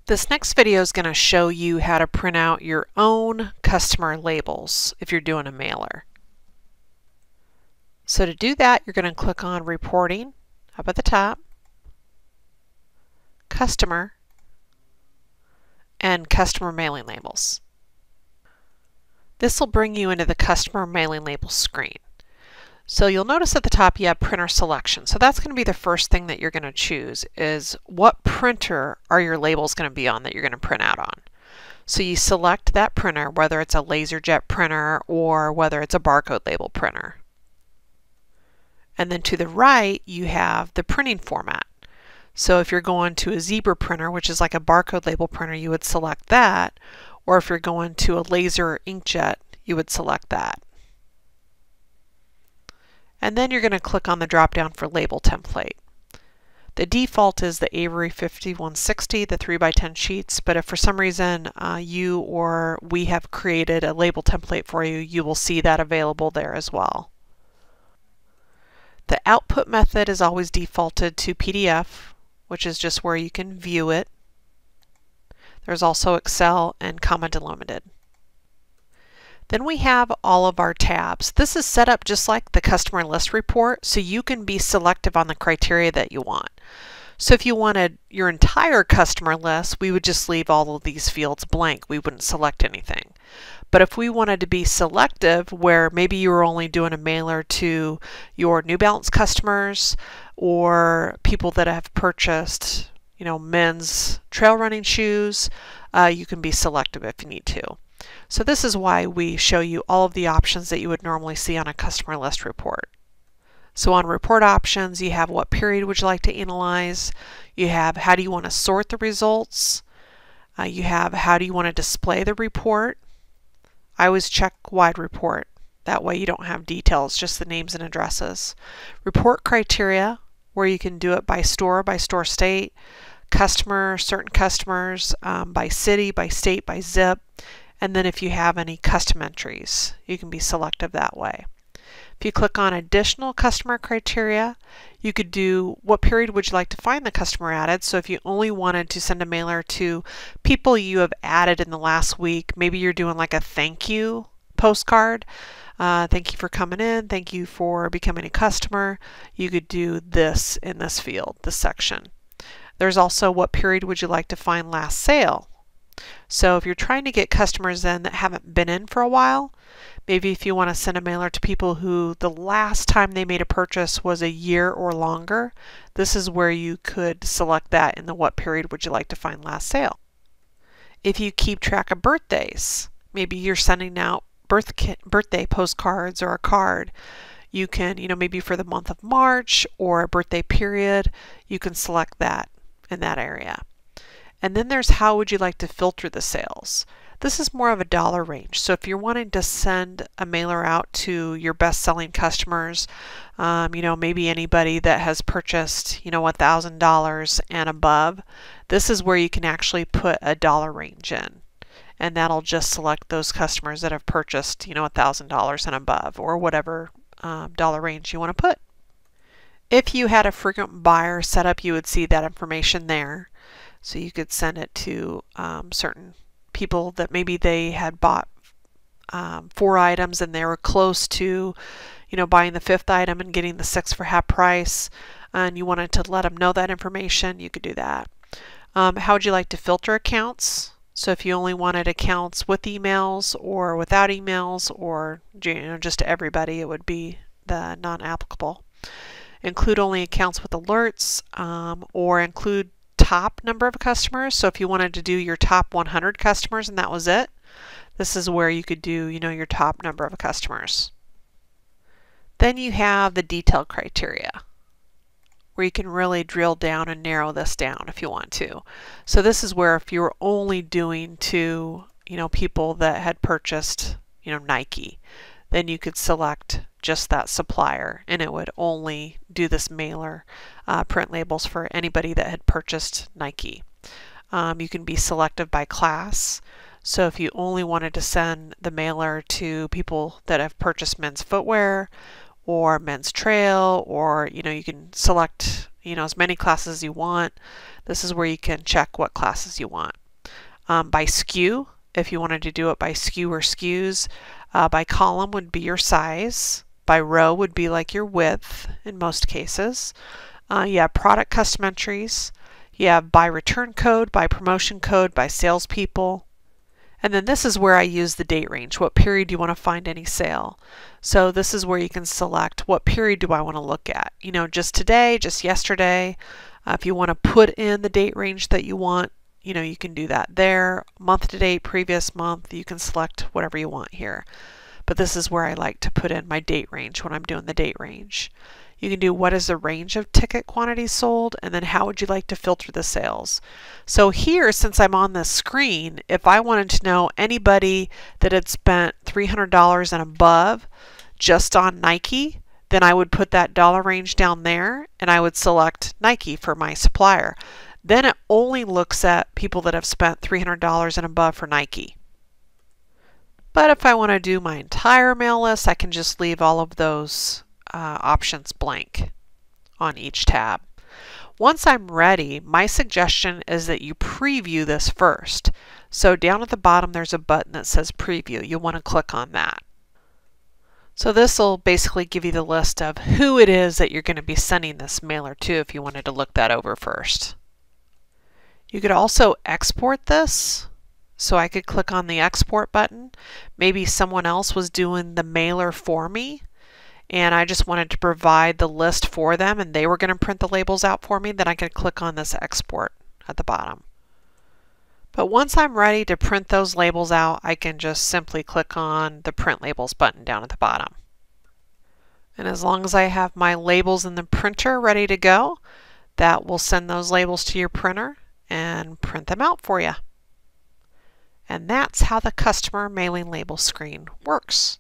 This next video is going to show you how to print out your own customer labels if you're doing a mailer. So to do that, you're going to click on Reporting up at the top, Customer, and Customer Mailing Labels. This will bring you into the Customer Mailing Labels screen. So you'll notice at the top you have printer selection. So that's going to be the first thing that you're going to choose is what printer are your labels going to be on that you're going to print out on. So you select that printer, whether it's a LaserJet printer or whether it's a barcode label printer. And then to the right you have the printing format. So if you're going to a Zebra printer, which is like a barcode label printer, you would select that. Or if you're going to a laser or inkjet, you would select that. And then you're going to click on the drop down for label template. The default is the Avery 5160, the 3x10 sheets, but if for some reason you or we have created a label template for you, you will see that available there as well. The output method is always defaulted to PDF, which is just where you can view it. There's also Excel and comma delimited. Then we have all of our tabs. This is set up just like the customer list report, so you can be selective on the criteria that you want. So if you wanted your entire customer list, we would just leave all of these fields blank. We wouldn't select anything. But if we wanted to be selective, where maybe you were only doing a mailer to your New Balance customers or people that have purchased, men's trail running shoes, you can be selective if you need to. So this is why we show you all of the options that you would normally see on a customer list report. So on report options, you have what period would you like to analyze, you have how do you want to sort the results, you have how do you want to display the report. I always check wide report. That way you don't have details, just the names and addresses. Report criteria, where you can do it by store state, customer, certain customers, by city, by state, by zip. And then if you have any custom entries, you can be selective that way. If you click on additional customer criteria, you could do what period would you like to find the customer added. So if you only wanted to send a mailer to people you have added in the last week, maybe you're doing like a thank you postcard. Thank you for coming in. Thank you for becoming a customer. You could do this in this field, this section. There's also what period would you like to find last sale. So if you're trying to get customers in that haven't been in for a while, maybe if you want to send a mailer to people who the last time they made a purchase was a year or longer, this is where you could select that in the what period would you like to find last sale. If you keep track of birthdays, maybe you're sending out birthday postcards or a card, you can, maybe for the month of March or a birthday period, you can select that in that area. And then there's how would you like to filter the sales. This is more of a dollar range. So if you're wanting to send a mailer out to your best-selling customers, maybe anybody that has purchased, $1,000 and above, this is where you can actually put a dollar range in. And that'll just select those customers that have purchased, $1,000 and above, or whatever dollar range you want to put. If you had a frequent buyer set up, you would see that information there. So you could send it to certain people that maybe they had bought 4 items and they were close to, buying the 5th item and getting the 6th for half price, and you wanted to let them know that information, you could do that. How would you like to filter accounts? So if you only wanted accounts with emails or without emails, or just to everybody, it would be the non-applicable. Include only accounts with alerts, or include top number of customers. So if you wanted to do your top 100 customers and that was it, this is where you could do, your top number of customers. Then you have the detail criteria, where you can really drill down and narrow this down if you want to. So this is where if you were only doing to, people that had purchased, Nike, then you could select just that supplier and it would only do this mailer print labels for anybody that had purchased Nike. You can be selective by class. So if you only wanted to send the mailer to people that have purchased men's footwear or men's trail, or you can select as many classes as you want. This is where you can check what classes you want. by SKU, if you wanted to do it by SKU or SKUs. By column would be your size. By row would be like your width in most cases. You have product custom entries. You have by return code, by promotion code, by salespeople. And then this is where I use the date range. What period do you want to find any sale? So this is where you can select what period do I want to look at. You know, just today, just yesterday. If you want to put in the date range that you want, you know, you can do that there. Month to date, previous month, you can select whatever you want here. But this is where I like to put in my date range when I'm doing the date range. You can do what is the range of ticket quantities sold, and then how would you like to filter the sales. So here, since I'm on this screen, if I wanted to know anybody that had spent $300 and above just on Nike, then I would put that dollar range down there and I would select Nike for my supplier. Then it only looks at people that have spent $300 and above for Nike. But if I want to do my entire mail list, I can just leave all of those options blank on each tab. Once I'm ready, my suggestion is that you preview this first. So down at the bottom there's a button that says preview. You'll want to click on that. So this will basically give you the list of who it is that you're going to be sending this mailer to if you wanted to look that over first. You could also export this. So I could click on the export button. Maybe someone else was doing the mailer for me and I just wanted to provide the list for them and they were going to print the labels out for me. Then I could click on this export at the bottom. But once I'm ready to print those labels out, I can just simply click on the print labels button down at the bottom. And as long as I have my labels in the printer ready to go, that will send those labels to your printer and print them out for you. And that's how the customer mailing label screen works.